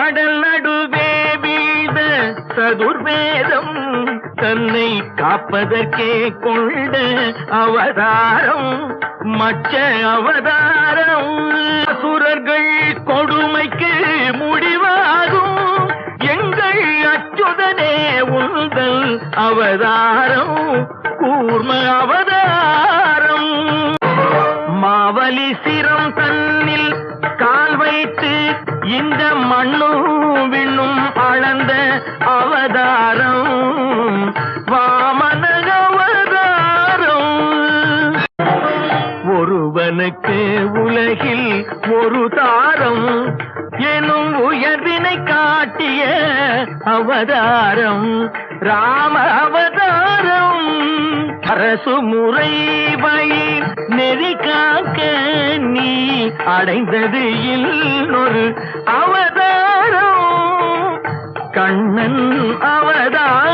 கடல் நடுவே வீழ்ந்த சதுர்வேதம் தன்னை காப்பதற்கே கொண்ட அவதாரம் மச்ச அவதாரம். அசுரர்கள் கொடுமைக்கு முடிவாகும் எங்கள் அச்சுதனே உந்தல் அவதாரம் கூர்ம அவதாரம். மாவலி சிரம் தன்னில் கால் வைத்து இந்த மண்ணும் விண்ணும் அளந்த அவதாரம் வாமன அவதாரம். ஒருவனுக்கு உலகில் ஒரு தாரம் எனும் உயர்வினை காட்டிய அவதாரம் ராம அவதாரம். அரசு முறை வழி நெறி காக்க நீ அடைந்தது இன்னொரு அவதாரம் கண்ணன் அவதாரம்.